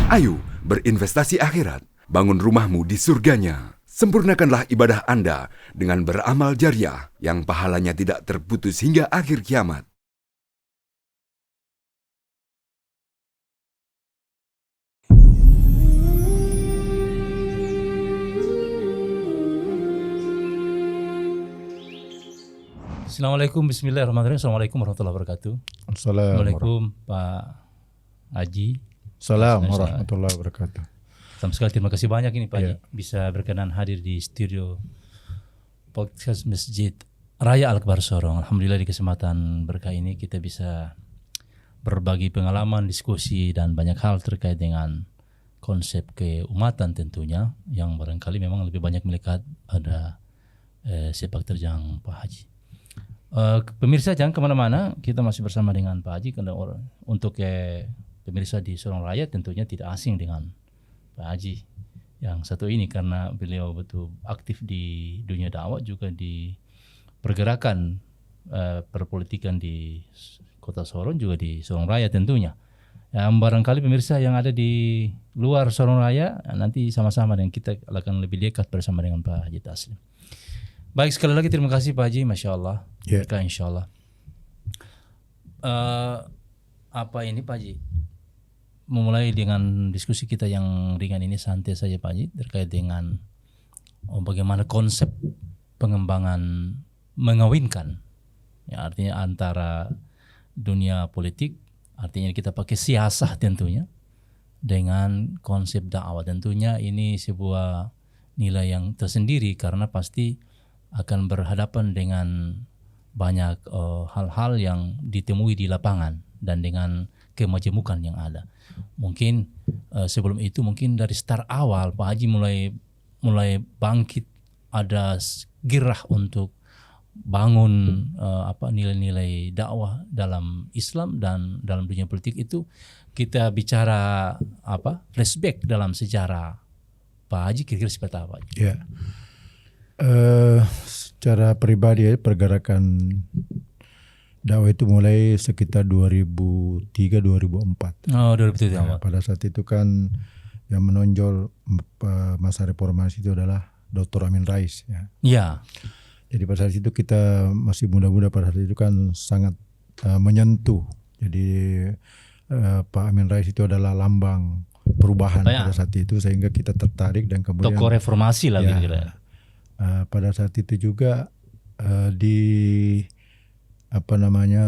Ayo berinvestasi akhirat, bangun rumahmu di surganya. Sempurnakanlah ibadah Anda dengan beramal jariah yang pahalanya tidak terputus hingga akhir kiamat. Assalamualaikum, bismillahirrahmanirrahim. Assalamualaikum warahmatullahi wabarakatuh. Assalamualaikum Pak Haji. Assalamualaikum warahmatullahi wabarakatuh. Pertama sekali terima kasih banyak ini Pak Haji bisa berkenan hadir di studio podcast Masjid Raya Al-Akbar Sorong. Alhamdulillah di kesempatan berkah ini kita bisa berbagi pengalaman, diskusi dan banyak hal terkait dengan konsep keumatan tentunya yang barangkali memang lebih banyak melihat pada sepak terjang Pak Haji. Pemirsa jangan kemana-mana, kita masih bersama dengan Pak Haji. Untuk pemirsa di Sorong Raya tentunya tidak asing dengan Pak Haji yang satu ini karena beliau betul aktif di dunia dakwah juga di pergerakan perpolitikan di Kota Sorong juga di Sorong Raya tentunya. Yang barangkali pemirsa yang ada di luar Sorong Raya nanti sama-sama dengan kita akan lebih dekat bersama dengan Pak Haji Taslim. Baik, sekali lagi terima kasih Pak Haji, Masya Allah. Berkah insya Allah. Apa ini Pak Haji? Memulai dengan diskusi kita yang ringan ini, santai saja Pak Haji, terkait dengan bagaimana konsep pengembangan mengawinkan. Ya, artinya antara dunia politik, artinya kita pakai siasah tentunya, dengan konsep dakwah. Tentunya ini sebuah nilai yang tersendiri karena pasti akan berhadapan dengan banyak hal-hal yang ditemui di lapangan dan dengan kemajemukan yang ada. Mungkin sebelum itu mungkin dari start awal Pak Haji mulai bangkit ada girah untuk bangun nilai-nilai dakwah dalam Islam dan dalam dunia politik itu. Kita bicara flashback dalam sejarah Pak Haji kira-kira seperti apa? Ya. Secara pribadi pergerakan dakwah itu mulai sekitar 2003-2004. Oh, 2003. Nah, pada saat itu kan yang menonjol masa reformasi itu adalah Dr. Amin Rais. Ya. Ya. Jadi pada saat itu kita masih muda-muda, pada saat itu kan sangat menyentuh. Jadi Pak Amin Rais itu adalah lambang perubahan pada saat itu sehingga kita tertarik dan kemudian tokoh reformasi lah kira-kira. Pada saat itu juga di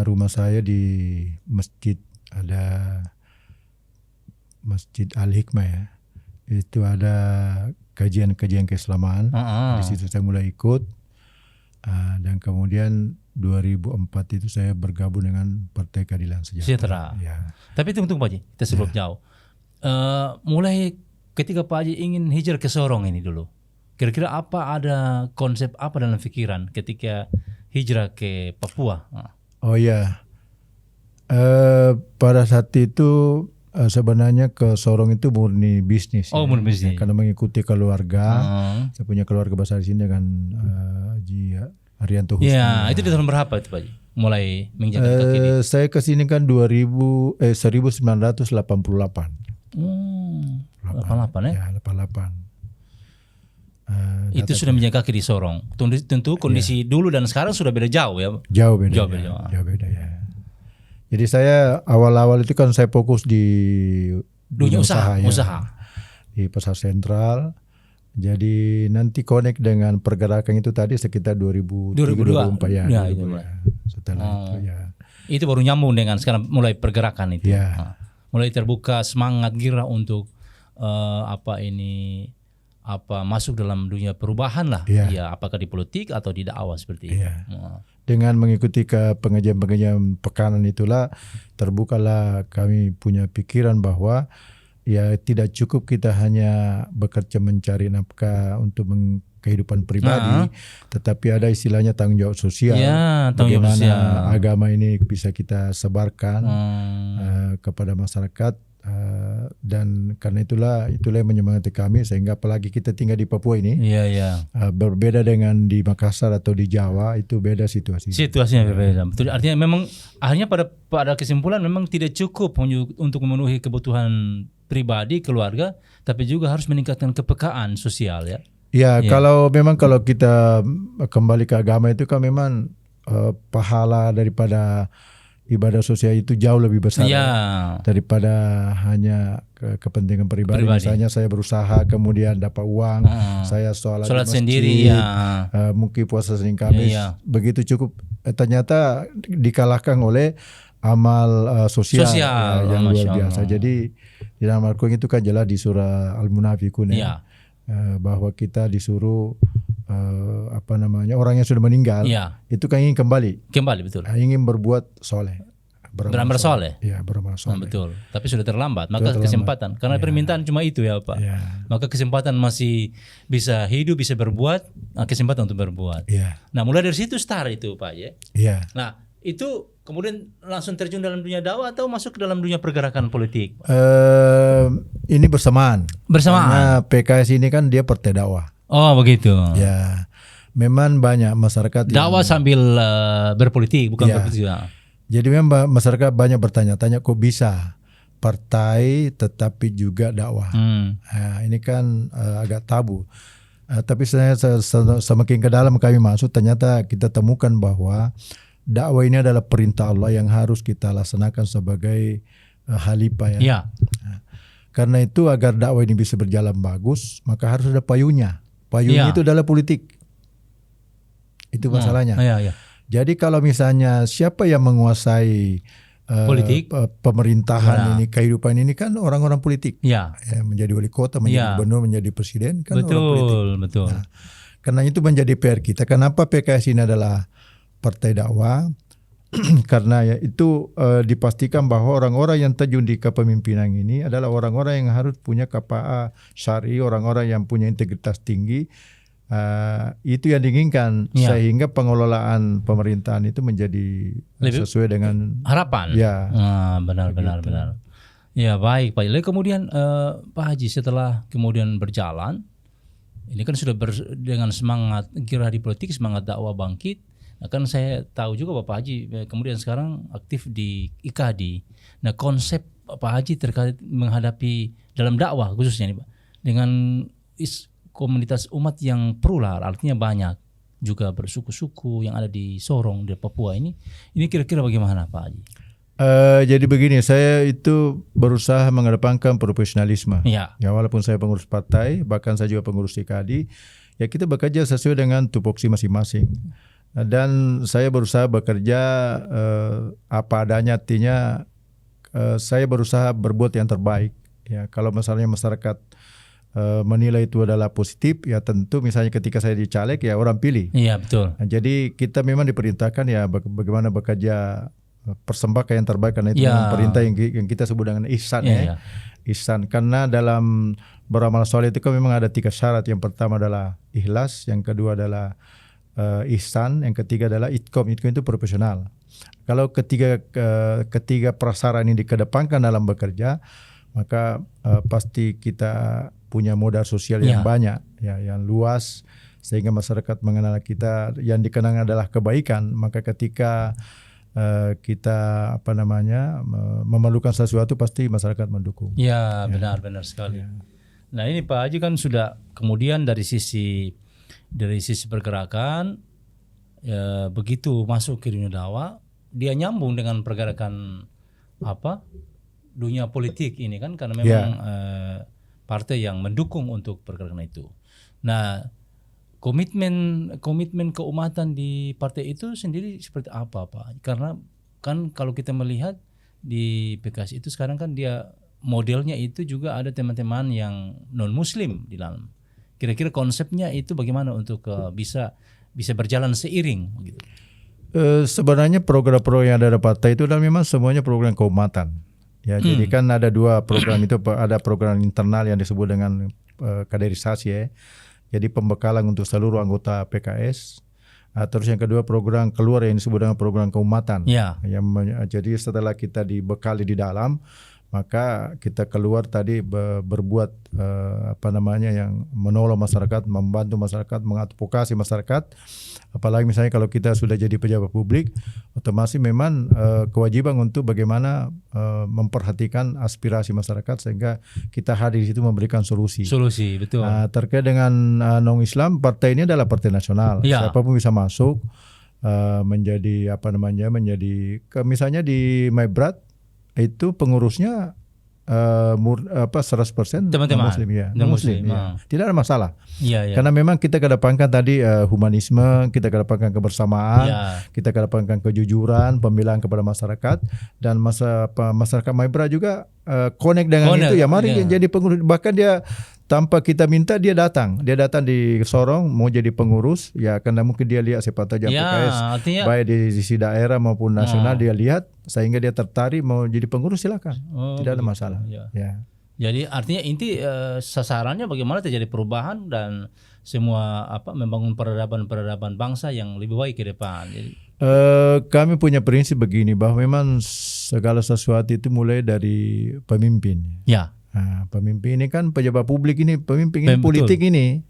rumah saya di masjid ada Masjid Al-Hikmah ya, itu ada kajian keislaman. Di situ saya mulai ikut dan kemudian 2004 itu saya bergabung dengan Partai Keadilan Sejahtera. Ya. Tapi tunggu Pak Haji, kita sebelum jauh. Mulai ketika Pak Haji ingin hijrah ke Sorong ini dulu. Kira-kira ada konsep apa dalam pikiran ketika hijrah ke Papua? Oh ya, pada saat itu sebenarnya ke Sorong itu murni bisnis. Oh, murni bisnis. Karena mengikuti keluarga, saya punya keluarga besar di sini dengan Haji Arianto Husni. Ya, itu di tahun berapa itu Pak Haji? Mulai menginjakan kaki di? Saya ke sini kan 1988. 88 ya? Ya, 88. Itu sudah menjaga kaki di Sorong. Tentu kondisi dulu dan sekarang sudah beda jauh ya. Jauh beda ya. Jadi saya awal-awal itu kan saya fokus di dunia usaha. Di pasar sentral. Jadi nanti connect dengan pergerakan itu tadi sekitar 2003-2004 ya. Setelah itu ya. Itu baru nyambung dengan sekarang mulai pergerakan itu. Ya. Mulai terbuka semangat girah untuk masuk dalam dunia perubahan lah, ya apakah di politik atau di dakwah seperti itu. Dengan mengikuti ke pengajian-pengajian pekanan itulah terbukalah kami punya pikiran bahwa ya tidak cukup kita hanya bekerja mencari nafkah untuk kehidupan pribadi, tetapi ada istilahnya tanggung jawab sosial. Bagaimana agama ini bisa kita sebarkan kepada masyarakat. Dan karena itulah yang menyemangati kami sehingga apalagi kita tinggal di Papua ini berbeda dengan di Makassar atau di Jawa, itu beda situasinya berbeda. Betul, artinya memang akhirnya pada kesimpulan memang tidak cukup untuk memenuhi kebutuhan pribadi, keluarga, tapi juga harus meningkatkan kepekaan sosial ya. Ya, kalau kita kembali ke agama itu kan memang pahala daripada ibadah sosial itu jauh lebih besar daripada hanya kepentingan pribadi. Misalnya saya berusaha kemudian dapat uang, saya sholat di masjid, sendiri mungkin puasa Senin Kamis, begitu cukup. Ternyata dikalahkan oleh amal sosial yang luar biasa. Jadi di dalam Al-Quran itu kan jelas di surah Al-Munafikun bahwa kita disuruh orang yang sudah meninggal itu kan ingin kembali betul, ingin berbuat soleh, beramal soleh. Ya, beramal soleh. Betul. Tapi sudah terlambat. Maka kesempatan, karena permintaan cuma itu ya Pak. Maka kesempatan masih bisa hidup, bisa berbuat, kesempatan untuk berbuat. Nah, mulai dari situ start itu Pak ya. Nah, itu kemudian langsung terjun dalam dunia dakwah atau masuk ke dalam dunia pergerakan politik? Ini bersamaan. Karena PKS ini kan dia partai dakwah. Oh begitu. Ya, memang banyak masyarakat dakwah sambil berpolitik, bukan berpolitik. Jadi memang masyarakat banyak bertanya-tanya kok bisa partai tetapi juga dakwah. Nah, ini kan agak tabu. Tapi saya semakin ke dalam kami masuk, ternyata kita temukan bahwa dakwah ini adalah perintah Allah yang harus kita laksanakan sebagai khalifah ya. Nah, karena itu agar dakwah ini bisa berjalan bagus, maka harus ada payungnya. Payungnya itu adalah politik. Itu masalahnya. Jadi kalau misalnya siapa yang menguasai politik, pemerintahan ini, kehidupan ini kan orang-orang politik. Menjadi wali kota, menjadi gubernur, menjadi presiden kan orang politik. Betul. Nah, karena itu menjadi PR kita. Kenapa PKS ini adalah partai dakwah? Karena itu dipastikan bahwa orang-orang yang terjun di kepemimpinan ini adalah orang-orang yang harus punya kafaah syar'i, orang-orang yang punya integritas tinggi. Itu yang diinginkan sehingga pengelolaan pemerintahan itu menjadi sesuai dengan harapan. Benar. Ya baik Pak. Lalu kemudian Pak Haji setelah kemudian berjalan, ini kan sudah dengan semangat kira di politik, semangat dakwah bangkit. Nah, kan saya tahu juga Bapak Haji kemudian sekarang aktif di IKADI. Nah, konsep Pak Haji terkait menghadapi dalam dakwah khususnya nih Pak, dengan komunitas umat yang plural, artinya banyak juga bersuku-suku yang ada di Sorong, di Papua ini kira-kira bagaimana Pak Haji? Jadi begini, saya itu berusaha mengedepankan profesionalisme. Ya, walaupun saya pengurus partai, bahkan saya juga pengurus IKADI, ya kita bekerja sesuai dengan tupoksi masing-masing. Dan saya berusaha bekerja apa adanya, artinya saya berusaha berbuat yang terbaik. Ya, kalau misalnya masyarakat menilai itu adalah positif, ya tentu misalnya ketika saya dicaleg ya orang pilih. Iya betul. Nah, jadi kita memang diperintahkan ya bagaimana bekerja persembahkan yang terbaik, karena itu memang perintah yang kita sebut dengan ihsan ihsan. Karena dalam beramal soleh itu kan memang ada 3 syarat. Yang pertama adalah ikhlas, yang kedua adalah ihsan, yang ketiga adalah itqom itu profesional. Kalau ketiga prasyarat ini dikedepankan dalam bekerja, maka pasti kita punya modal sosial yang banyak, ya, yang luas, sehingga masyarakat mengenal kita. Yang dikenang adalah kebaikan. Maka ketika kita memerlukan sesuatu, pasti masyarakat mendukung. Ya, benar sekali. Nah ini Pak Haji kan sudah kemudian dari sisi pergerakan, begitu masuk ke dunia dakwah, dia nyambung dengan pergerakan dunia politik ini kan, karena memang partai yang mendukung untuk pergerakan itu. Nah, komitmen keumatan di partai itu sendiri seperti apa Pak? Karena kan kalau kita melihat di PKS itu sekarang kan dia modelnya itu juga ada teman-teman yang non muslim di dalam. Kira-kira konsepnya itu bagaimana untuk bisa berjalan seiring gitu? Sebenarnya program-program yang ada di partai itu adalah memang semuanya program keumatan. Ya, jadi kan ada 2 program itu, ada program internal yang disebut dengan kaderisasi ya. Jadi pembekalan untuk seluruh anggota PKS. Terus yang kedua program keluar yang disebut dengan program keumatan. Jadi setelah kita dibekali di dalam, maka kita keluar tadi berbuat yang menolong masyarakat, membantu masyarakat, mengadvokasi masyarakat. Apalagi misalnya kalau kita sudah jadi pejabat publik, otomatis memang kewajiban untuk bagaimana memperhatikan aspirasi masyarakat sehingga kita hadir di situ memberikan solusi. Solusi, betul. Terkait dengan non-Islam, partai ini adalah partai nasional. Ya. Siapapun bisa masuk menjadi misalnya di Maibrat itu pengurusnya 100% teman-teman Muslim ya, non-Muslim. ya. Tidak ada masalah. Iya. Karena memang kita kedepankan tadi humanisme, kita kedepankan kebersamaan, kita kedepankan kejujuran, pembelaan kepada masyarakat, dan masyarakat Maibra juga connect dengan itu ya. Mari jadi pengurus. Bahkan dia tanpa kita minta dia datang di Sorong mau jadi pengurus ya, karena mungkin dia lihat sepak terjang PKS baik di sisi daerah maupun nasional, dia lihat sehingga dia tertarik mau jadi pengurus, silakan, tidak ada masalah. Ya. Jadi artinya inti sasarannya bagaimana terjadi perubahan dan semua membangun peradaban bangsa yang lebih baik ke depan. Jadi, kami punya prinsip begini, bahwa memang segala sesuatu itu mulai dari pemimpin. Ya. Nah, pemimpin ini kan pejabat publik ini, pemimpin ini politik ini.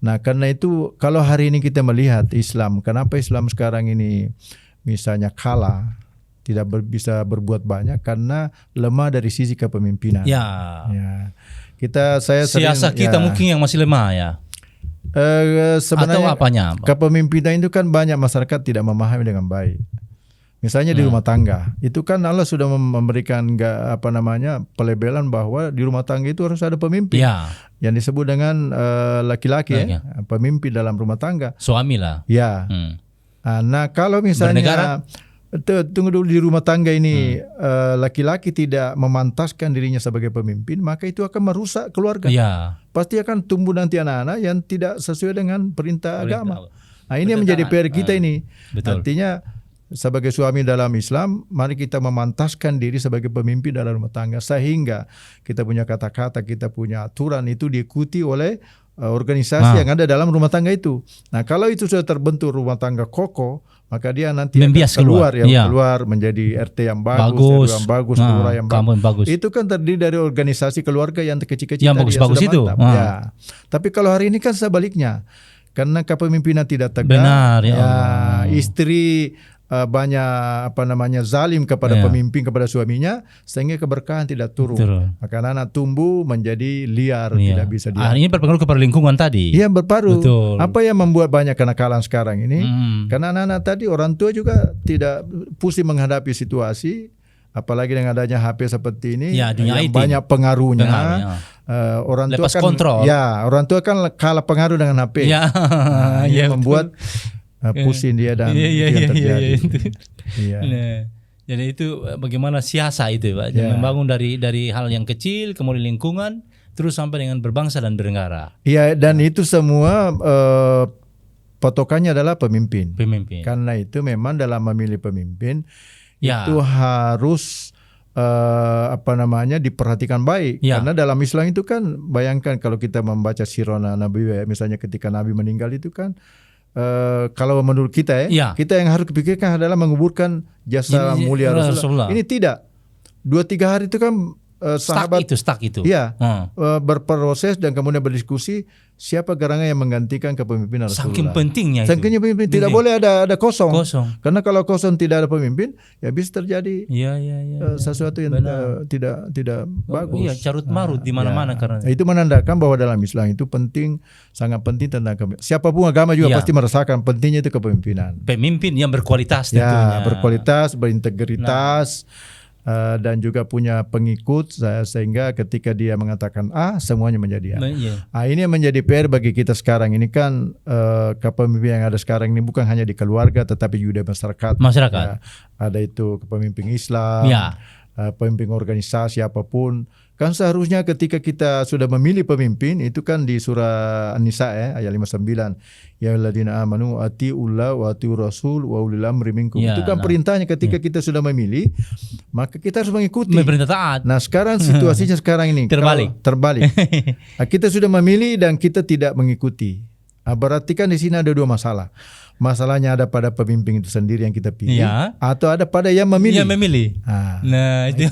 Nah, karena itu kalau hari ini kita melihat Islam, kenapa Islam sekarang ini misalnya kalah, tidak bisa berbuat banyak karena lemah dari sisi kepemimpinan. Ya. Siasat kita mungkin yang masih lemah ya. Sebenarnya atau apanya? Kepemimpinan itu kan banyak masyarakat tidak memahami dengan baik. Misalnya di rumah tangga, itu kan Allah sudah memberikan pelebelan bahwa di rumah tangga itu harus ada pemimpin. Ya. Yang disebut dengan laki-laki pemimpin dalam rumah tangga. Suami lah. Ya. Nah, kalau misalnya tunggu dulu, di rumah tangga ini laki-laki tidak memantaskan dirinya sebagai pemimpin, maka itu akan merusak keluarga. Ya. Pasti akan tumbuh nanti anak-anak yang tidak sesuai dengan perintah agama. Nah, ini yang menjadi PR kita ini. Betul. Artinya sebagai suami dalam Islam, mari kita memantaskan diri sebagai pemimpin dalam rumah tangga, sehingga kita punya kata-kata, kita punya aturan itu diikuti oleh organisasi yang ada dalam rumah tangga itu. Nah, kalau itu sudah terbentuk rumah tangga kokoh, maka dia nanti keluar menjadi RT yang bagus, yang bagus, lurah yang bagus. Itu kan terdiri dari organisasi keluarga yang kecil-kecil yang bagus-bagus itu. Ya. Tapi kalau hari ini kan sebaliknya, karena kepemimpinan tidak tegak. Benar, istri banyak zalim kepada pemimpin, kepada suaminya, sehingga keberkahan tidak turun. Maka anak tumbuh menjadi liar, tidak bisa dia. Ini berpengaruh kepada lingkungan tadi. Iya, berpengaruh. Betul. Apa yang membuat banyak kenakalan sekarang ini? Karena anak-anak tadi, orang tua juga tidak pusing menghadapi situasi, apalagi dengan adanya HP seperti ini, yang banyak pengaruhnya. Orang tua lepas kontrol. Ya, orang tua kan kalah pengaruh dengan HP. Membuat pusing dia dan yang terjadi. Jadi itu bagaimana siasat itu, Pak. Membangun dari hal yang kecil, kemudian lingkungan, terus sampai dengan berbangsa dan bernegara. Iya, dan itu semua patokannya adalah pemimpin. Karena itu memang dalam memilih pemimpin itu harus diperhatikan baik. Karena dalam Islam itu kan, bayangkan kalau kita membaca sirah Nabi, misalnya ketika Nabi meninggal itu kan, kalau menurut kita kita yang harus pikirkan adalah menguburkan jasa mulia Rasulullah. Ini tidak. 2-3 hari itu kan sahabat stuck itu. Berproses dan kemudian berdiskusi siapa gerangan yang menggantikan kepemimpinan Rasulullah. Saking pentingnya itu. Saking pemimpin tidak boleh ada kosong. Karena kalau kosong tidak ada pemimpin, ya bisa terjadi sesuatu yang tidak bagus. Carut marut di mana-mana karena. Itu menandakan bahwa dalam Islam itu penting, sangat penting tentang siapapun agama juga pasti merasakan pentingnya itu kepemimpinan. Pemimpin yang berkualitas tentunya. Berkualitas, berintegritas. Dan juga punya pengikut, sehingga ketika dia mengatakan A, semuanya menjadi A. Ini yang menjadi PR bagi kita sekarang. Ini kan kepemimpinan yang ada sekarang ini bukan hanya di keluarga, tetapi juga di masyarakat. Ada itu kepemimpin Islam, pemimpin organisasi apapun. Kan seharusnya ketika kita sudah memilih pemimpin, itu kan di surah An-Nisa ayat 59, ya alladzina amanu atiullah wa atiur rasul wa ulil amri minkum. Itu kan perintahnya ketika kita sudah memilih, maka kita harus mengikuti. Perintah taat. Nah, sekarang situasinya sekarang ini terbalik. Kita sudah memilih dan kita tidak mengikuti. Berarti kan di sini ada dua masalah. Masalahnya ada pada pemimpin itu sendiri yang kita pilih, Ya. atau ada pada yang memilih. Yang memilih. Nah, itu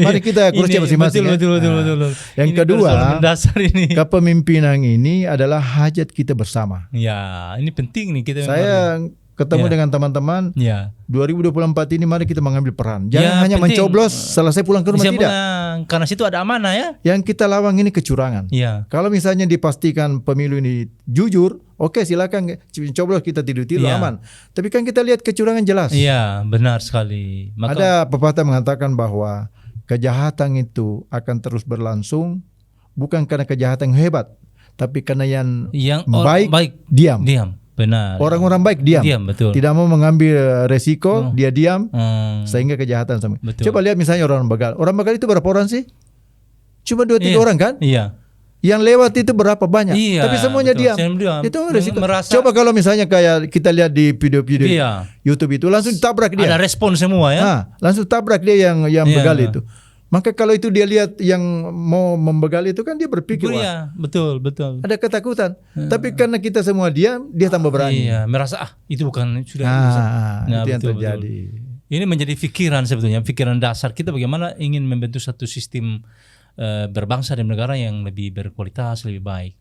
mari kita cross check masing-masing. Betul. Yang Ini kedua, persoalan mendasar ini. kepemimpinan ini adalah hajat kita bersama. Ya, ini penting nih kita. Saya ketemu Ya. dengan teman-teman. Ya. 2024 ini mari kita mengambil peran. Jangan Ya, hanya penting. mencoblos selesai pulang ke rumah, Bisa tidak. karena situ ada amanah ya. Yang kita lawan ini kecurangan. Ya. Kalau misalnya dipastikan pemilu ini jujur, oke silakan coblos, kita tidur-tidur Iya. aman. Tapi kan kita lihat kecurangan jelas. Iya, benar sekali. Ada pepatah mengatakan bahwa kejahatan itu akan terus berlangsung bukan karena kejahatan yang hebat, tapi karena yang baik diam. Benar. Orang-orang baik diam. Betul. Tidak mau mengambil resiko, dia diam, sehingga kejahatan sama. Betul. Coba lihat misalnya orang begal. Orang begal itu berapa orang sih? Cuma 2-3 orang kan? Iya. Yang lewat itu berapa banyak? Iya, Tapi semuanya betul. diam. Itu resiko. Merasa- Coba kalau misalnya kayak kita lihat di video-video Iya. YouTube itu langsung tabrak dia. Ada respon semua ya. Langsung tabrak dia yang Iya. begal itu. Maka kalau itu dia lihat yang mau membegal itu kan dia berpikir, wah, Iya, betul. ada ketakutan. Tapi karena kita semua diam, dia tambah berani. Iya, merasa itu bukan sudah. Itu yang terjadi. Ini menjadi pikiran sebetulnya, pikiran dasar kita bagaimana ingin membentuk satu sistem berbangsa dan negara yang lebih berkualitas, lebih baik.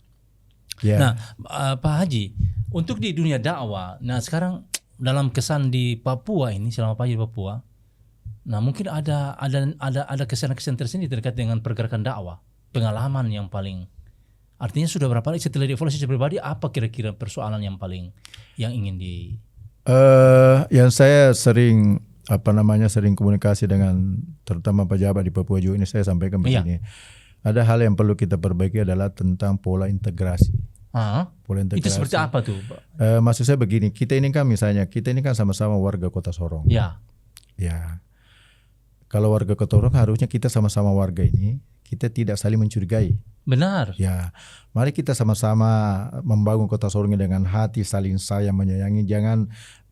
Ya. Nah, Pak Haji, untuk di dunia dakwah, nah sekarang dalam kesan di Papua ini selama Pak Haji di Papua, nah mungkin ada kesan-kesan tersendiri terkait dengan pergerakan dakwah, pengalaman yang paling, artinya sudah berapa kali setelah dievaluasi pribadi, apa kira-kira persoalan yang paling yang ingin di Yang saya sering sering komunikasi dengan terutama pejabat di Papua juga ini, saya sampaikan begini. Ada hal yang perlu kita perbaiki adalah tentang pola integrasi. Pola integrasi. Itu seperti apa tuh, Pak? Maksud saya begini, kita ini kan sama-sama warga Kota Sorong. Ya. Kalau warga Kota Sorong harusnya kita sama-sama warga ini, kita tidak saling mencurigai. Benar. Ya, mari kita sama-sama membangun Kota Sorong dengan hati saling sayang menyayangi. Jangan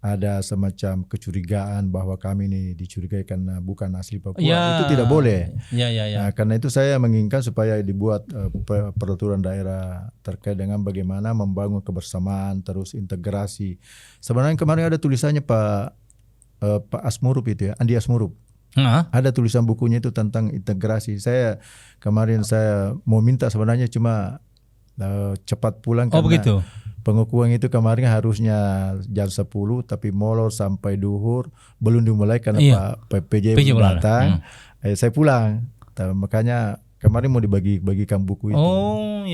ada semacam kecurigaan bahwa kami ini dicurigai karena bukan asli Papua. Itu tidak boleh. Nah, karena itu saya menginginkan supaya dibuat peraturan daerah terkait dengan bagaimana membangun kebersamaan, terus integrasi. Sebenarnya kemarin ada tulisannya Pak Asmurup itu ya, Andi Asmurup. Ada tulisan bukunya itu tentang integrasi. Kemarin saya mau minta sebenarnya cuma cepat pulang karena begitu. Pengukuhan itu kemarin harusnya jam 10 tapi molor sampai duhur, belum dimulai karena Pak PJ belum datang. Saya pulang. Makanya kemarin mau bagikan buku itu.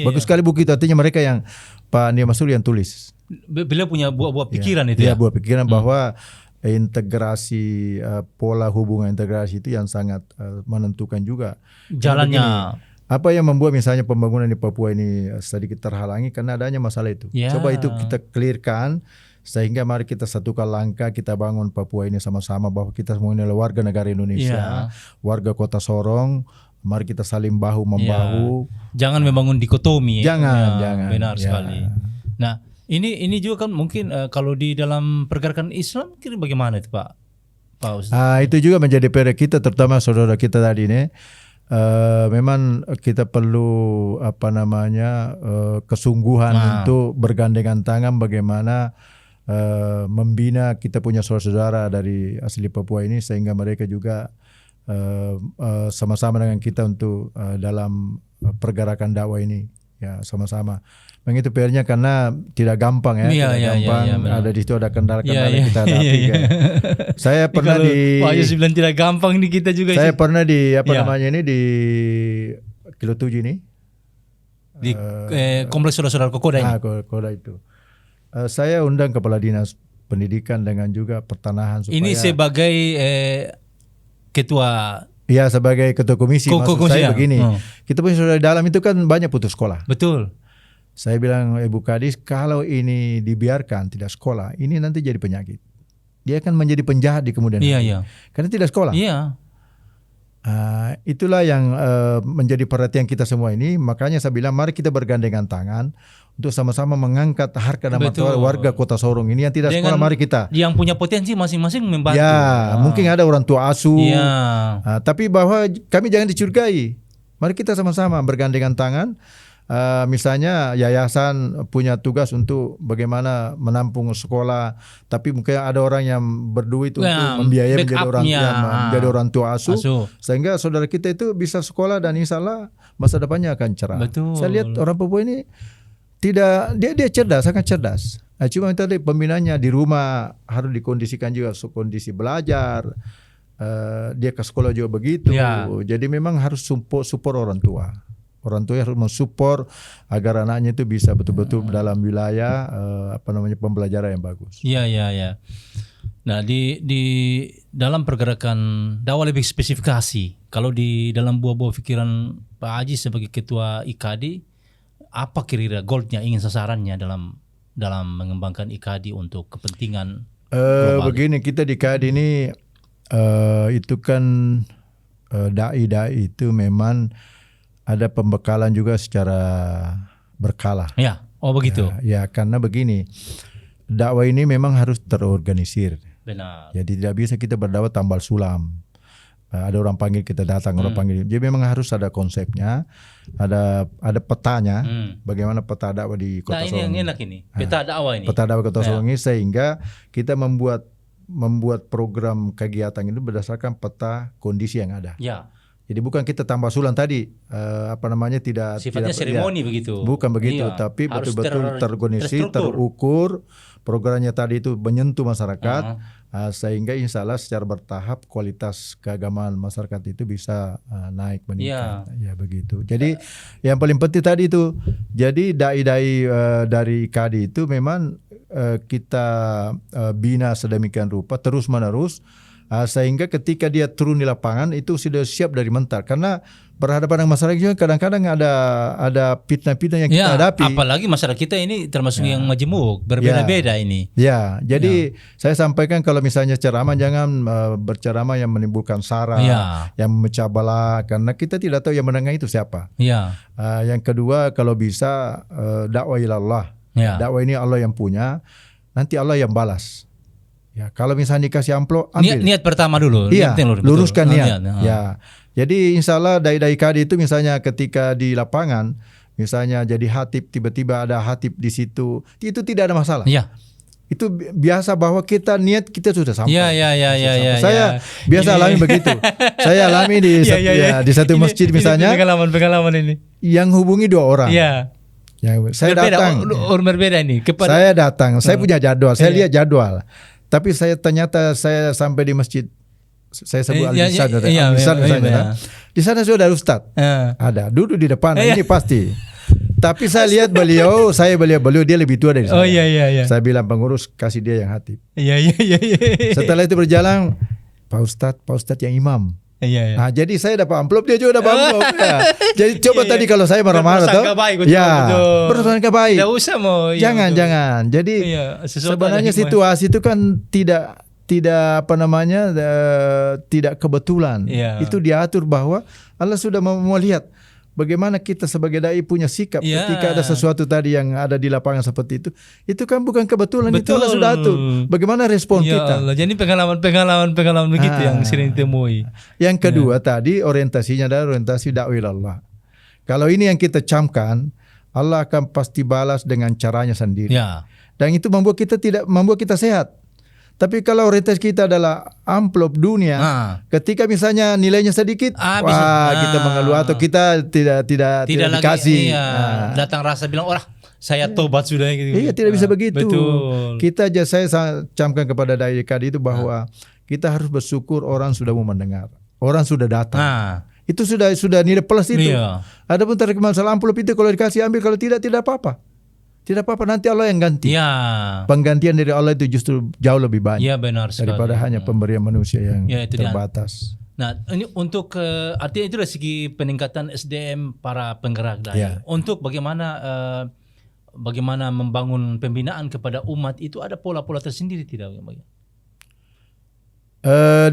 Bagus sekali buku itu, artinya mereka yang Pak Andi Masuri yang tulis. Beliau punya buah pikiran itu ya. Buah pikiran bahwa integrasi, pola hubungan integrasi itu yang sangat menentukan juga jalannya. Apa yang membuat misalnya pembangunan di Papua ini sedikit terhalangi karena adanya masalah itu. Coba itu kita clearkan, sehingga mari kita satukan langkah, kita bangun Papua ini sama-sama bahwa kita semua ini adalah warga negara Indonesia, warga Kota Sorong. Mari kita saling bahu membahu. Jangan membangun dikotomi. Jangan. Benar sekali. Nah, ini juga kan mungkin kalau di dalam pergerakan Islam kira bagaimana itu Pak Ustaz? Itu juga menjadi PR kita, terutama saudara kita tadi ini. Memang kita perlu kesungguhan untuk bergandengan tangan bagaimana membina kita punya saudara-saudara dari asli Papua ini, sehingga mereka juga sama-sama dengan kita untuk dalam pergerakan dakwah ini ya sama-sama. Memang itu PR-nya karena tidak gampang ya, gampang. Ada di situ ada kendala-kendala yang kita hadapi. Saya pernah Pak Yusuf bilang tidak gampang ini kita juga. Saya pernah di di Kilo 7 ini. Di kompleks saudara-saudara Kokoda ini. Kokoda itu. Saya undang kepala dinas pendidikan dengan juga pertanahan supaya. Ini sebagai ketua. Iya, sebagai ketua komisi. Maksud saya begini, kita punya saudara dalam itu kan banyak putus sekolah. Betul. Saya bilang, Ibu Kadis, kalau ini dibiarkan tidak sekolah, ini nanti jadi penyakit. Dia akan menjadi penjahat di kemudian hari. Karena tidak sekolah. Itulah yang menjadi perhatian kita semua ini. Makanya saya bilang, mari kita bergandengan tangan untuk sama-sama mengangkat harkat dan martabat warga Kota Sorong ini yang tidak sekolah. Mari kita. Yang punya potensi masing-masing membantu. Mungkin ada orang tua asuh. Tapi bahwa kami jangan dicurigai. Mari kita sama-sama bergandengan tangan. misalnya yayasan punya tugas untuk bagaimana menampung sekolah, tapi mungkin ada orang yang berduit untuk membiayai menjadi orang tua asuh, sehingga saudara kita itu bisa sekolah dan insya Allah masa depannya akan cerah. Betul. Saya lihat orang Papua ini tidak, dia cerdas, sangat cerdas. Cuma tadi pembinaannya di rumah harus dikondisikan juga kondisi belajar. Dia ke sekolah juga begitu. Jadi memang harus support orang tua. Orang tua harus mensupport agar anaknya itu bisa betul-betul dalam wilayah pembelajaran yang bagus. Iya. Nah, di dalam pergerakan dakwah lebih spesifikasi. Kalau di dalam buah-buah pikiran Pak Haji sebagai ketua IKADI, apa kira-kira goalnya, ingin sasarannya dalam mengembangkan IKADI untuk kepentingan global? Begini, kita di IKADI ini itu kan dai-dai itu memang ada pembekalan juga secara berkala. Ya, begitu. Ya, karena begini, dakwah ini memang harus terorganisir. Benar. Jadi tidak bisa kita berdakwah tambal sulam. Ada orang panggil kita datang, orang panggil. Jadi memang harus ada konsepnya, ada petanya. Bagaimana peta dakwah di Kota Sorong. Nah, ini yang enak ini, peta dakwah ini. Peta dakwah Kota Sorong ini, sehingga kita membuat program kegiatan itu berdasarkan peta kondisi yang ada. Ya. Jadi bukan kita tambah sulam tadi, tidak sifatnya seremoni begitu. Bukan begitu, tapi betul-betul terorganisir, terukur. Programnya tadi itu menyentuh masyarakat, sehingga insya Allah secara bertahap kualitas keagamaan masyarakat itu bisa naik meningkat. Ya begitu. Jadi yang paling penting tadi itu, jadi dai-dai dari IKADI itu memang kita bina sedemikian rupa terus menerus. Sehingga ketika dia turun di lapangan itu sudah siap dari mental, karena berhadapan dengan masyarakat juga kadang-kadang ada fitnah-fitnah yang kita hadapi. Apalagi masyarakat kita ini termasuk yang majemuk, berbeda-beda ini. Ya, jadi saya sampaikan kalau misalnya ceramah jangan berceramah yang menimbulkan sara, yang memecah belah, karena kita tidak tahu yang mendengar itu siapa. Yang kedua, kalau bisa dakwah ilallah. Dakwah ini Allah yang punya, nanti Allah yang balas. Ya, kalau misalnya dikasih amplop, ambil. Niat pertama dulu. Iya, luruskan niat. Ya, jadi insya Allah dai-dai IKADI itu misalnya ketika di lapangan, misalnya jadi hatib, tiba-tiba ada hatib di situ, itu tidak ada masalah. Iya. Itu biasa bahwa kita niat kita sudah sampai. Iya. Saya biasa alami begitu. Saya alami di satu masjid misalnya. Pengalaman ini. Yang hubungi 2 orang. Iya. Ya, saya datang. Berbeda ini. Saya datang. Saya punya jadwal. Saya lihat jadwal. Tapi ternyata saya sampai di masjid, saya sebut Al-Lisan misalnya. Di sana sudah ada Ustadz, ada duduk di depan. Ini pasti. Tapi saya lihat beliau dia lebih tua dari saya. Iya. Saya bilang pengurus kasih dia yang hatib. Iya. Setelah itu berjalan, Pak Ustadz yang imam. Iya. Nah, jadi saya dapat amplop, dia juga dapat amplop. Jadi coba tadi kalau saya marah-marah tuh, berprasangka baik. Tidak usah mau. Jangan. Jadi sebenarnya situasi itu kan tidak tidak kebetulan. Itu diatur bahwa Allah sudah mau lihat bagaimana kita sebagai dai punya sikap ketika ada sesuatu tadi yang ada di lapangan seperti itu. Itu kan bukan kebetulan. Betul. Itu Allah sudah atur. Bagaimana respon kita? Allah. Jadi pengalaman begitu yang sering ditemui. Yang kedua tadi orientasinya adalah orientasi dakwah ilallah. Kalau ini yang kita camkan, Allah akan pasti balas dengan caranya sendiri. Dan itu membuat kita sehat. Tapi kalau orientasi kita adalah amplop dunia, ketika misalnya nilainya sedikit, kita mengeluh atau kita tidak dikasih. Datang rasa bilang, saya tobat sudah gitu. Iya, tidak bisa begitu. Betul. Saya camkan kepada dai IKADI itu bahwa kita harus bersyukur orang sudah mau mendengar, orang sudah datang. Itu sudah nilai plus itu. Adapun tarik masalah amplop itu kalau dikasih ambil, kalau tidak apa-apa. Tidak apa-apa, nanti Allah yang ganti. Penggantian dari Allah itu justru jauh lebih banyak. Iya, benar sekali. Daripada hanya pemberian manusia yang terbatas. Nah, ini untuk artinya itu dari segi peningkatan SDM para penggerak dai. Untuk bagaimana membangun pembinaan kepada umat itu ada pola-pola tersendiri tidak?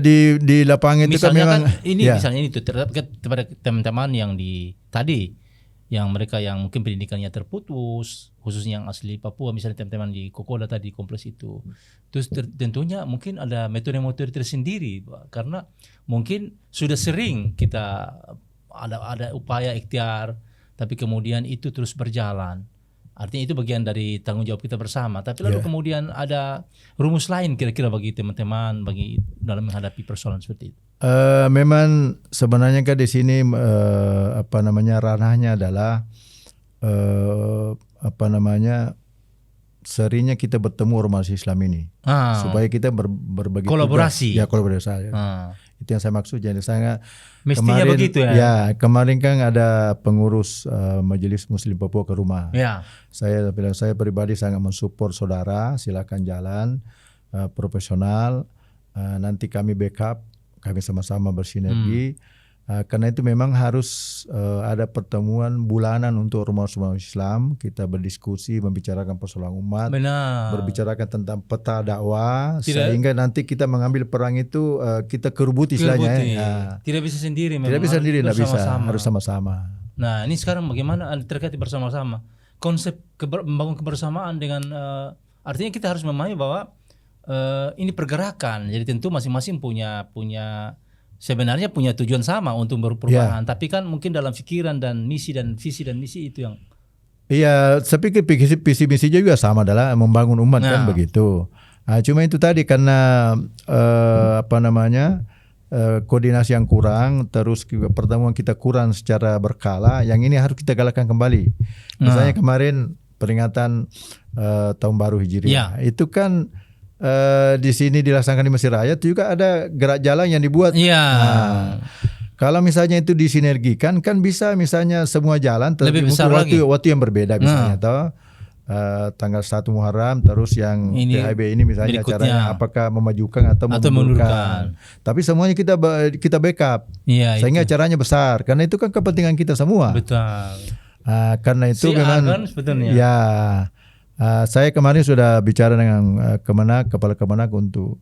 Di lapangan itu kan memang misalnya itu kepada teman-teman yang tadi yang mereka yang mungkin pendidikannya terputus, khususnya yang asli Papua, misalnya teman-teman di Kokoda tadi kompleks itu. Terus tentunya mungkin ada metode-metode tersendiri, karena mungkin sudah sering kita ada upaya ikhtiar tapi kemudian itu terus berjalan. Artinya itu bagian dari tanggung jawab kita bersama. Tapi lalu kemudian ada rumus lain kira-kira bagi teman-teman bagi dalam menghadapi persoalan seperti itu. Memang sebenarnya kan di sini ranahnya adalah seringnya kita bertemu ormas Islam ini supaya kita berbagi kolaborasi. Tugas. Ya, kolaborasi. Itu yang saya maksud. Jadi saya mestinya kemarin, begitu ya. Ya, kemarin kan ada pengurus Majelis Muslim Papua ke rumah. Ya. Saya bilang saya pribadi sangat mensupport saudara, silakan jalan profesional. Nanti kami backup, kami sama-sama bersinergi. Karena itu memang harus ada pertemuan bulanan untuk ormas-ormas Islam. Kita berdiskusi, membicarakan persoalan umat, berbicarakan tentang peta dakwah, sehingga nanti kita mengambil perang itu kita kerubuti istilahnya. Ya. Tidak bisa sendiri, memang tidak bisa sendiri, tidak bisa, harus sama-sama. Nah, ini sekarang bagaimana terkait bersama-sama? Konsep membangun kebersamaan dengan artinya kita harus memahami bahwa ini pergerakan. Jadi tentu masing-masing punya sebenarnya punya tujuan sama untuk perubahan, tapi kan mungkin dalam pikiran dan misi dan visi dan misi itu yang. Iya, saya pikir visi misi juga sama adalah membangun umat kan begitu. Cuma itu tadi karena koordinasi yang kurang, terus pertemuan kita kurang secara berkala. Yang ini harus kita galakkan kembali. Misalnya kemarin peringatan Tahun Baru Hijriah, itu kan. Di sini dilaksanakan di Mesir Raya juga ada gerak jalan yang dibuat. Kalau misalnya itu disinergikan kan bisa misalnya semua jalan lebih besar waktu yang berbeda misalnya tanggal 1 Muharram terus yang PHB ini misalnya berikutnya. Caranya apakah memajukan atau memundurkan. Tapi semuanya kita backup sehingga caranya besar karena itu kan kepentingan kita semua. Betul. Karena itu memang sebetulnya. Saya kemarin sudah bicara dengan Kepala Kemenak untuk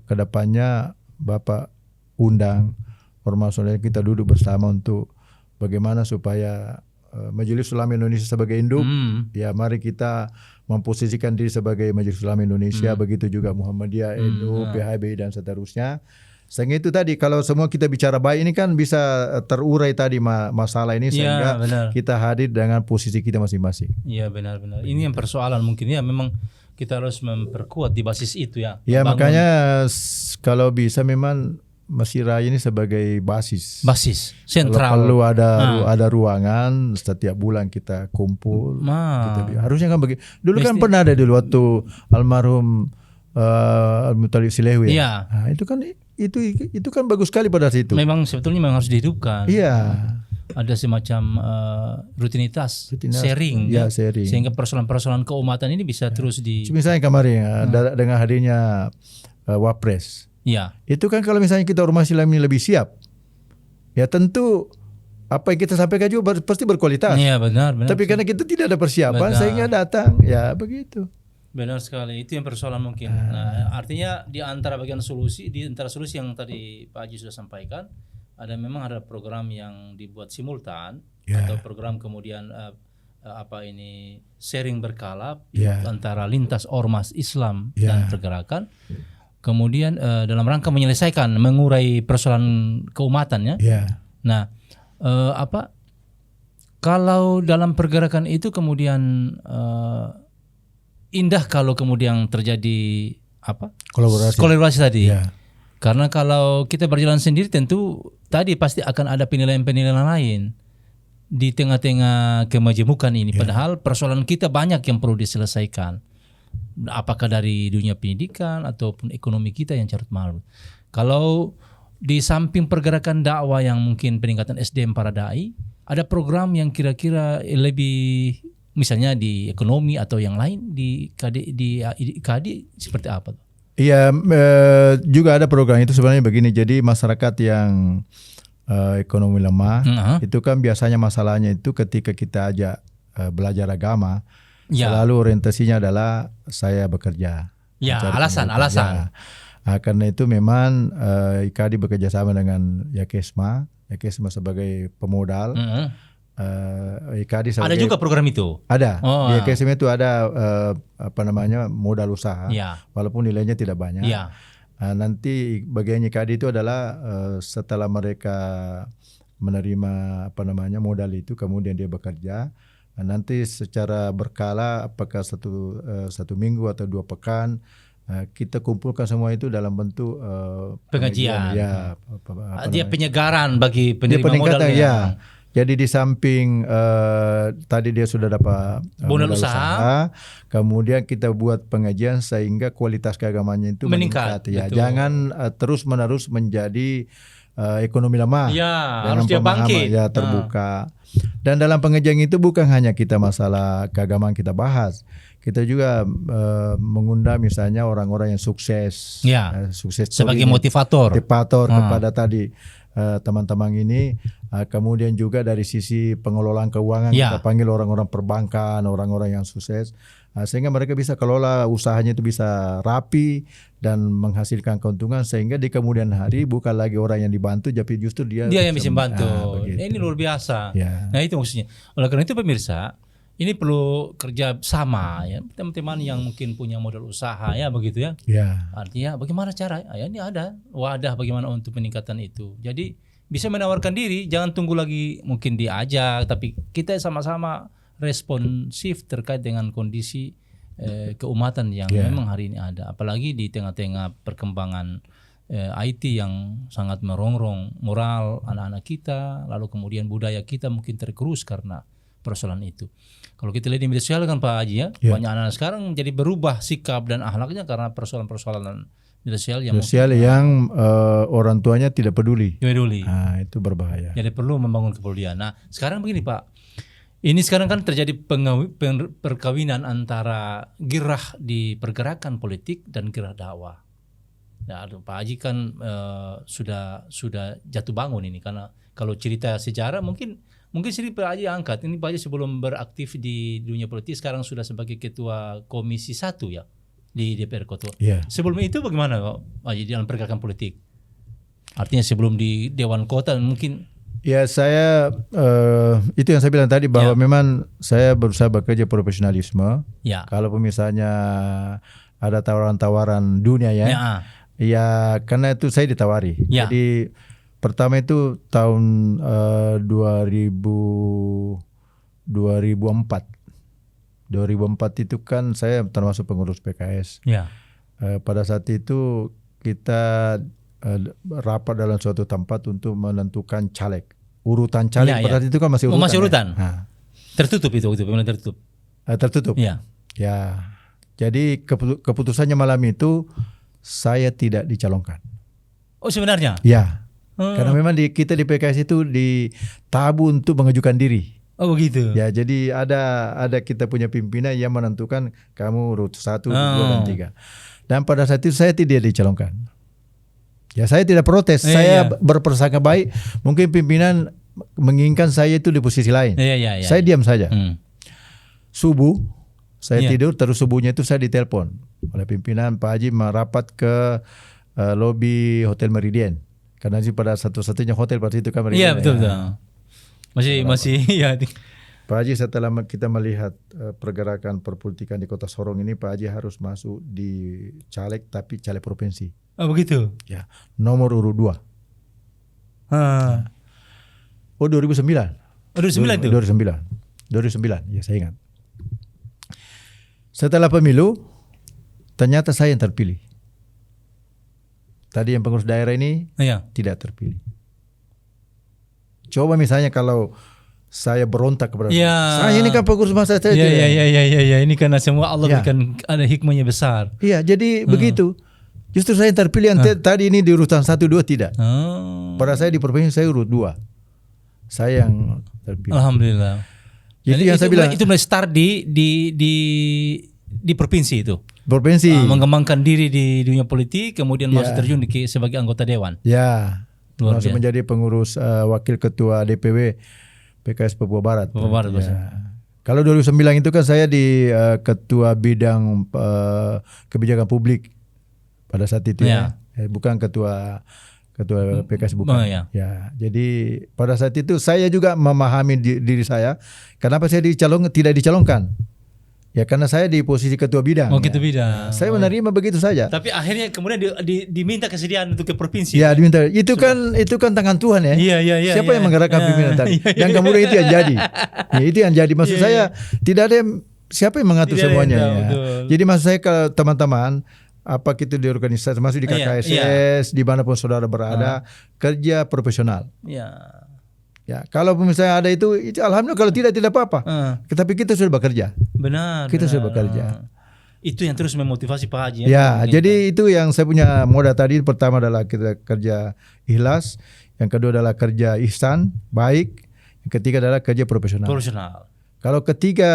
kedepannya Bapak undang ormas-ormas kita duduk bersama untuk bagaimana supaya Majelis Ulama Indonesia sebagai induk, ya mari kita memposisikan diri sebagai Majelis Ulama Indonesia, begitu juga Muhammadiyah, NU, PHB dan seterusnya. Sehingga itu tadi kalau semua kita bicara baik ini kan bisa terurai tadi masalah ini sehingga kita hadir dengan posisi kita masing-masing. Iya benar-benar. Ini yang persoalan mungkin ya memang kita harus memperkuat di basis itu ya. Ya makanya kalau bisa memang Mesir Raya ini sebagai basis sentral. Kalau ada ruangan setiap bulan kita kumpul. Harusnya kan begitu. Dulu kan pernah ada dulu waktu almarhum Al-Muttalib Silehu ya. Nah, itu kan bagus sekali pada situ. Memang sebetulnya memang harus dihidupkan. Iya. Ada semacam rutinitas sharing, sharing. Sehingga persoalan-persoalan keumatan ini bisa terus di. Misalnya kemarin dengan hadirnya Wapres. Iya. Itu kan kalau misalnya kita ormas Islam ini lebih siap, ya tentu apa yang kita sampaikan juga pasti berkualitas. Iya benar. Tapi karena kita tidak ada persiapan sehingga datang, ya begitu. Benar sekali, itu yang persoalan mungkin. Nah, artinya di antara solusi yang tadi Pak Haji sudah sampaikan, memang ada program yang dibuat simultan atau program kemudian sharing berkala antara lintas ormas Islam dan pergerakan. Kemudian dalam rangka mengurai persoalan keumatan ya. Nah, kalau dalam pergerakan itu kemudian indah kalau kemudian terjadi kolaborasi tadi. Karena kalau kita berjalan sendiri tentu tadi pasti akan ada penilaian-penilaian lain di tengah-tengah kemajemukan ini. Padahal persoalan kita banyak yang perlu diselesaikan. Apakah dari dunia pendidikan ataupun ekonomi kita yang carut marut. Kalau di samping pergerakan dakwah yang mungkin peningkatan SDM para dai, ada program yang kira-kira lebih misalnya di ekonomi atau yang lain di KD seperti apa? Iya, juga ada program itu sebenarnya begini. Jadi masyarakat yang ekonomi lemah itu kan biasanya masalahnya itu ketika kita ajak belajar agama, selalu orientasinya adalah saya bekerja. Alasan. Karena itu memang IKADI bekerja sama dengan Yakesma sebagai pemodal. IKADI ada juga program itu. Ada. Di KSM itu ada modal usaha. Walaupun nilainya tidak banyak. Ya. Nanti bagian IKADI itu adalah setelah mereka menerima modal itu, kemudian dia bekerja. Nanti secara berkala, apakah satu minggu atau 2 pekan, kita kumpulkan semua itu dalam bentuk pengajian. Ya, dia penyegaran bagi penerima modal. Ya. Jadi di samping tadi dia sudah dapat modal usaha, kemudian kita buat pengajian sehingga kualitas keagamannya itu meningkat. Ya, jangan terus-menerus menjadi ekonomi lemah. Ya, harus dia bangkit. Ya, terbuka. Dan dalam pengajian itu bukan hanya kita masalah keagamaan kita bahas. Kita juga mengundang misalnya orang-orang yang sukses. Ya, sukses sebagai motivator kepada tadi teman-teman ini. Kemudian juga dari sisi pengelolaan keuangan kita panggil orang-orang perbankan, orang-orang yang sukses, sehingga mereka bisa kelola usahanya itu bisa rapi dan menghasilkan keuntungan, sehingga di kemudian hari bukan lagi orang yang dibantu, tapi justru dia yang bisa membantu. Ini luar biasa. Nah itu maksudnya. Oleh karena itu pemirsa, ini perlu kerja sama ya, teman-teman yang mungkin punya modal usaha ya begitu ya. Artinya bagaimana cara? Ya ini ada wadah bagaimana untuk peningkatan itu. Jadi bisa menawarkan diri, jangan tunggu lagi mungkin diajak, tapi kita sama-sama responsif terkait dengan kondisi keumatan yang memang hari ini ada. Apalagi di tengah-tengah perkembangan IT yang sangat merongrong moral anak-anak kita, lalu kemudian budaya kita mungkin tergerus karena persoalan itu. Kalau kita lihat di media sosial kan Pak Haji ya, banyak anak-anak sekarang jadi berubah sikap dan akhlaknya karena persoalan-persoalan sosial yang orang tuanya tidak peduli. Nah, itu berbahaya. Jadi perlu membangun kepedulian. Nah, sekarang begini Pak. Ini sekarang kan terjadi perkawinan antara girah di pergerakan politik dan girah dakwah. Nah, Pak Haji kan sudah jatuh bangun ini, karena kalau cerita sejarah mungkin sini Pak Haji angkat. Ini Pak Haji sebelum beraktif di dunia politik sekarang sudah sebagai ketua Komisi 1 ya di DPR Kota. Sebelum itu bagaimana Pak Haji dalam pergerakan politik? Artinya sebelum di Dewan Kota mungkin. Ya saya itu yang saya bilang tadi bahwa memang saya berusaha bekerja profesionalisme. Kalau misalnya ada tawaran-tawaran dunia ya karena itu saya ditawari. Jadi pertama itu tahun 2004 itu kan saya termasuk pengurus PKS. Pada saat itu kita rapat dalam suatu tempat untuk menentukan caleg. Urutan caleg pada saat itu kan masih urutan. Tertutup itu tertutup. Tertutup. Ya. Jadi keputusannya malam itu saya tidak dicalonkan. Oh sebenarnya? Ya. Karena memang kita di PKS itu ditabu untuk mengajukan diri. Oh begitu. Ya, jadi ada kita punya pimpinan yang menentukan kamu urut 1, 2 dan 3. Dan pada saat itu saya tidak dicalonkan. Ya, saya tidak protes. Saya berprasangka baik. Mungkin pimpinan menginginkan saya itu di posisi lain. Saya diam saja. Subuh saya tidur, terus subuhnya itu saya ditelepon oleh pimpinan, Pak Haji merapat ke lobi Hotel Meridian. Karena sih pada satu-satunya hotel pada itu kan Meridian. Iya betul. Masih ya. Pak Haji setelah kita melihat pergerakan perpolitikan di Kota Sorong ini, Pak Haji harus masuk di caleg, tapi caleg provinsi. Oh begitu? Ya, nomor urut 2. 2009. 2009 itu? 2009, ya saya ingat. Setelah pemilu, ternyata saya yang terpilih. Tadi yang pengurus daerah ini tidak terpilih. Coba misalnya kalau saya berontak kepada saya ini kan pengurus masa saya. Iya. Ini karena semua Allah berikan ada hikmahnya besar. Iya, jadi begitu. Justru saya terpilih tadi ini di urutan 1, 2 tidak. Pada saya di provinsi saya urut 2. Saya yang terpilih. Alhamdulillah. Jadi yang saya bilang itu mulai start di provinsi itu. Provinsi. Mengembangkan diri di dunia politik, kemudian masuk terjun sebagai anggota dewan. Ya. Langsung menjadi pengurus wakil ketua DPW PKS Papua Barat. Kalau 2009 itu kan saya di ketua bidang kebijakan publik pada saat itu bukan ketua PKS bukan. Ya, jadi pada saat itu saya juga memahami diri saya kenapa saya tidak dicalonkan. Ya karena saya di posisi ketua bidang. Oh, ketua bidang. Saya menerima begitu saja. Tapi akhirnya kemudian diminta kesediaan untuk ke provinsi. Ya diminta. Itu kan tangan Tuhan ya. Iya. Siapa yang menggerakkan pimpinan tadi? Dan kemudian itu yang jadi. Ya, itu yang jadi. Maksud saya tidak ada siapa yang mengatur semuanya. Ya. Jadi maksud saya kalau teman-teman apa kita di organisasi, masuk di KKSS, dimanapun saudara berada, kerja profesional. Ya, kalau misalnya ada itu alhamdulillah, kalau tidak apa-apa. Tapi kita sudah bekerja. Benar. Kita sudah bekerja. Itu yang terus memotivasi Pak Haji. Ya, jadi itu yang saya punya modal tadi. Pertama adalah kita kerja ikhlas, yang kedua adalah kerja ihsan, baik, yang ketiga adalah kerja profesional. Kalau ketiga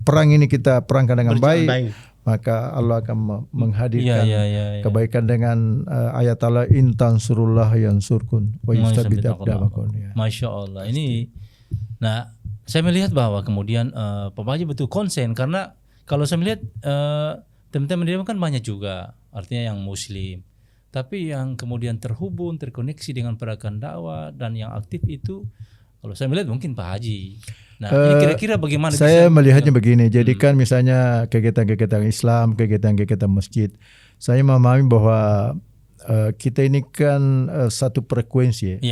perang ini kita perangkan dengan baik, maka Allah akan menghadirkan kebaikan dengan ayat Allah intan surullah yansurkun wa yustabit aqdamakum. Masya Allah. Ini, nah saya melihat bahwa kemudian Pak Haji betul konsen, karena kalau saya melihat teman-teman di kan banyak juga, artinya yang Muslim, tapi yang kemudian terhubung, terkoneksi dengan pergerakan dakwah dan yang aktif itu, kalau saya melihat mungkin Pak Haji. Nah, ini kira-kira bagaimana? Saya melihatnya begini, jadi kan misalnya kegiatan-kegiatan Islam, kegiatan-kegiatan masjid, saya memahami bahwa kita ini kan satu frekuensi.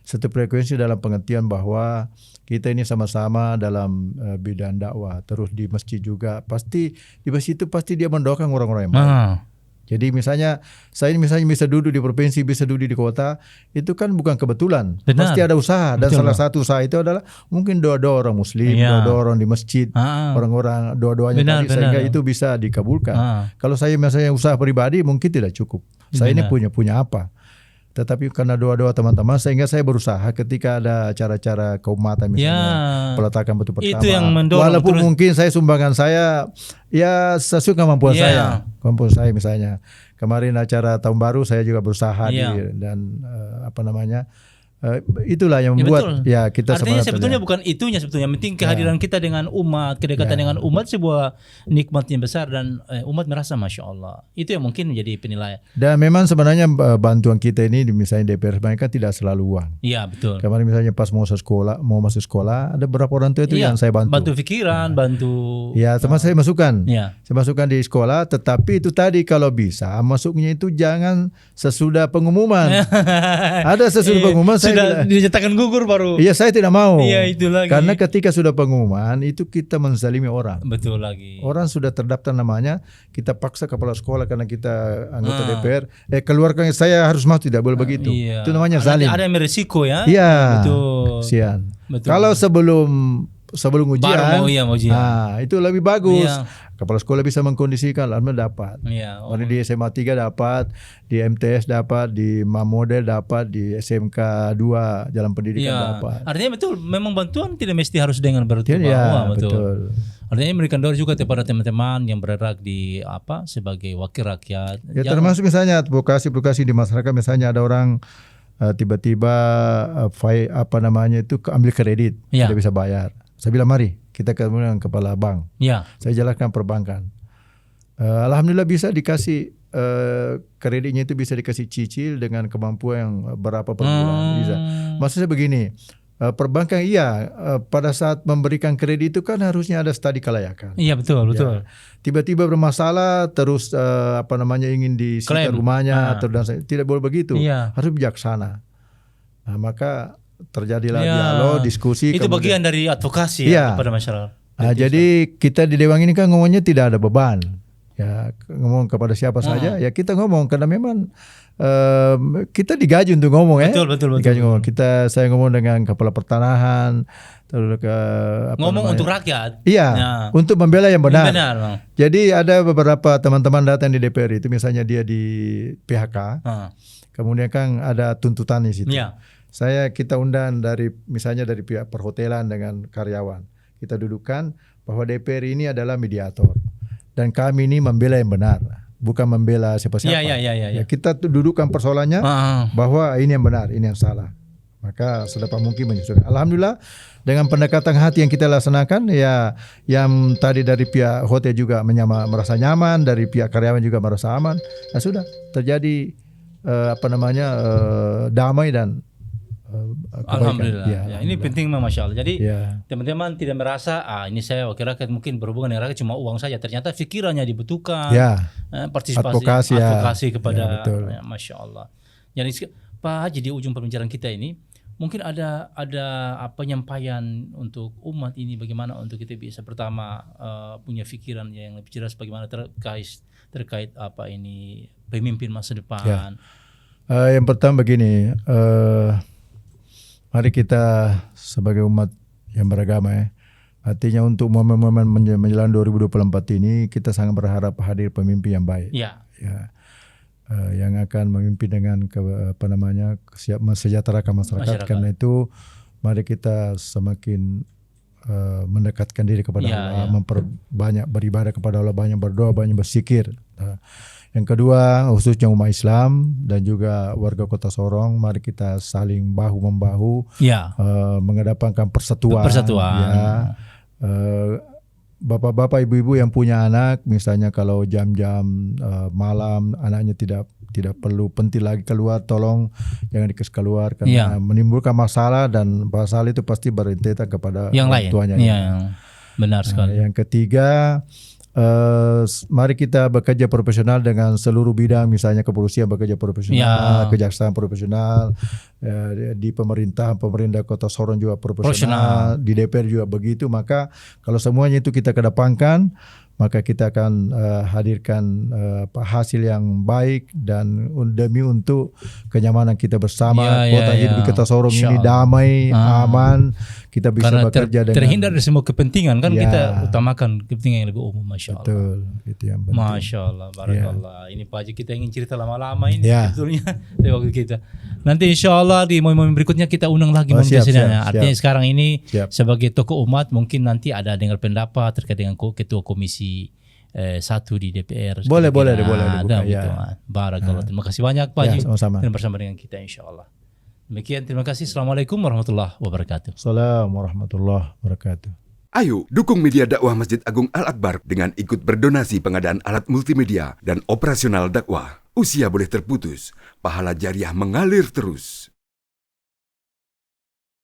Satu frekuensi dalam pengertian bahwa kita ini sama-sama dalam bidang dakwah. Terus di masjid juga, pasti di masjid itu pasti dia mendoakan orang-orang yang baik. Jadi misalnya saya misalnya bisa duduk di provinsi, bisa duduk di kota, itu kan bukan kebetulan. Benar. Pasti ada usaha, dan salah satu usaha itu adalah mungkin doa-doa orang Muslim, doa-doa orang di masjid, orang-orang doa-doanya tadi, sehingga itu bisa dikabulkan. Kalau saya misalnya usaha pribadi mungkin tidak cukup. Saya ini punya apa? Tetapi karena doa-doa teman-teman, sehingga saya berusaha ketika ada acara-acara keumatan misalnya, peletakan batu pertama, itu yang mendorong, walaupun mungkin saya sumbangan saya ya sesuai kemampuan saya misalnya kemarin acara tahun baru saya juga berusaha dan itulah yang membuat kita artinya semangat. Sebetulnya bukan itunya, sebetulnya penting kehadiran kita dengan umat, kedekatan dengan umat, sebuah nikmat yang besar, dan umat merasa Masya Allah. Itu yang mungkin menjadi penilaian. Dan memang sebenarnya bantuan kita ini misalnya DPR sebenarnya kan tidak selalu uang. Iya, betul. Kemarin misalnya pas mau masuk sekolah, ada beberapa orang tua itu yang saya bantu. Bantu pikiran, bantu. Ya, teman saya masukkan. Saya masukkan di sekolah, tetapi itu tadi kalau bisa masuknya itu jangan sesudah pengumuman. Ada sesudah pengumuman sudah dinyatakan gugur baru. Iya, saya tidak mau. Iya, itu lagi. Karena ketika sudah pengumuman itu kita menzalimi orang. Betul lagi. Orang sudah terdaftar namanya, kita paksa kepala sekolah karena kita anggota DPR, keluarkan saya harus masuk, tidak boleh begitu. Itu namanya zalim. Ada yang beresiko ya. Iya. Betul. Kasihan. Kalau sebelum ujian, itu lebih bagus. Kepala sekolah bisa mengkondisikan, alhamdulillah dapat. Orang di SMA 3 dapat, di MTS dapat, di Mamodel dapat, di SMK 2 Jalan Pendidikan dapat. Artinya betul, memang bantuan tidak mesti harus dengan bertuah. Betul. Artinya memberikan doa juga kepada teman-teman yang bergerak di sebagai wakil rakyat. Ya, termasuk misalnya advokasi di masyarakat, misalnya ada orang tiba-tiba ambil kredit, tidak bisa bayar. Saya bilang mari kita ketemu dengan kepala bank. Saya jelaskan perbankan. Alhamdulillah bisa dikasih kreditnya itu bisa dikasih cicil dengan kemampuan yang berapa per bulan. Bisa. Maksud saya begini, perbankan pada saat memberikan kredit itu kan harusnya ada studi kelayakan. Iya, betul. Tiba-tiba bermasalah terus ingin disita rumahnya atau tidak boleh begitu. Harus bijaksana. Nah, maka terjadilah dialog, diskusi. Itu bagian dari advokasi kepada masyarakat. Jadi kita di Dewang ini kan ngomongnya tidak ada beban. Ya, ngomong kepada siapa saja, ya kita ngomong karena memang kita digaji untuk ngomong Betul. Saya ngomong dengan kepala pertanahan, terus untuk rakyat. Untuk membela yang benar. Bang. Jadi ada beberapa teman-teman datang di DPR itu, misalnya dia di PHK, kemudian kan ada tuntutan di situ. Kita undang misalnya dari pihak perhotelan dengan karyawan. Kita dudukkan bahwa DPR ini adalah mediator. Dan kami ini membela yang benar, bukan membela siapa-siapa. Ya, kita dudukkan persoalannya bahwa ini yang benar, ini yang salah. Maka sedapat mungkin menyesuaikan. Alhamdulillah dengan pendekatan hati yang kita laksanakan, ya yang tadi dari pihak hotel juga merasa nyaman, dari pihak karyawan juga merasa aman. Nah, sudah terjadi damai dan kebaikan. Alhamdulillah. Ya, Ya, ini penting memang, Masya Allah. Jadi Ya. teman-teman tidak merasa ini saya wakil rakyat mungkin berhubungan dengan rakyat cuma uang saja. Ternyata pikirannya dibutuhkan. Ya. Partisipasi, advokasi kepada Ya, betul. Masya Allah. Jadi Pak Haji, di ujung pembicaraan kita ini mungkin ada penyampaian untuk umat ini bagaimana untuk kita bisa pertama punya pikiran yang lebih jelas bagaimana terkait pemimpin masa depan. Ya. Yang pertama begini, mari kita sebagai umat yang beragama artinya untuk momen-momen menjelang 2024 ini kita sangat berharap hadir pemimpin yang baik. Ya. Yang akan memimpin dengan mensejahterakan masyarakat. Karena itu mari kita semakin mendekatkan diri kepada Allah, memperbanyak beribadah kepada Allah, banyak berdoa, banyak berzikir. Yang kedua, khususnya umat Islam dan juga warga Kota Sorong, mari kita saling bahu-membahu, mengedepankan persatuan. Ya. Bapak-bapak, ibu-ibu yang punya anak, misalnya kalau jam-jam malam anaknya tidak perlu penting lagi keluar, tolong jangan dikasih keluar karena menimbulkan masalah dan masalah itu pasti berinteraksi kepada yang orang lain. tuanya. Benar sekali. Yang ketiga, mari kita bekerja profesional dengan seluruh bidang, misalnya kepolisian bekerja profesional, kejaksaan profesional, di pemerintah Kota Sorong juga profesional, di DPR juga begitu. Maka kalau semuanya itu kita kedepankan, maka kita akan hadirkan hasil yang baik dan demi untuk kenyamanan kita bersama. Kota hidup di Kota Sorong ini damai, aman, kita bisa karena bekerja dengan terhindar dari semua kepentingan kan, kita utamakan kepentingan yang lebih umum. Masya Allah. Betul, itu yang penting. Masya Allah, barakallah. Ini Pak Haji, kita ingin cerita lama-lama ini sebetulnya dari waktu kita. Nanti insya Allah di momen momennya kita undang lagi Artinya sekarang ini sebagai tokoh umat mungkin nanti ada dengar pendapat terkait dengan ketua komisi 1 di DPR. Boleh ada gitu. Barakallah. Terima kasih banyak Pak Haji. Sama-sama. Dan bersama dengan kita insya Allah. Demikian, terima kasih. Assalamualaikum warahmatullahi wabarakatuh. Assalamualaikum warahmatullahi wabarakatuh. Ayo, dukung media dakwah Masjid Agung Al-Akbar dengan ikut berdonasi pengadaan alat multimedia dan operasional dakwah. Usia boleh terputus, pahala jariah mengalir terus.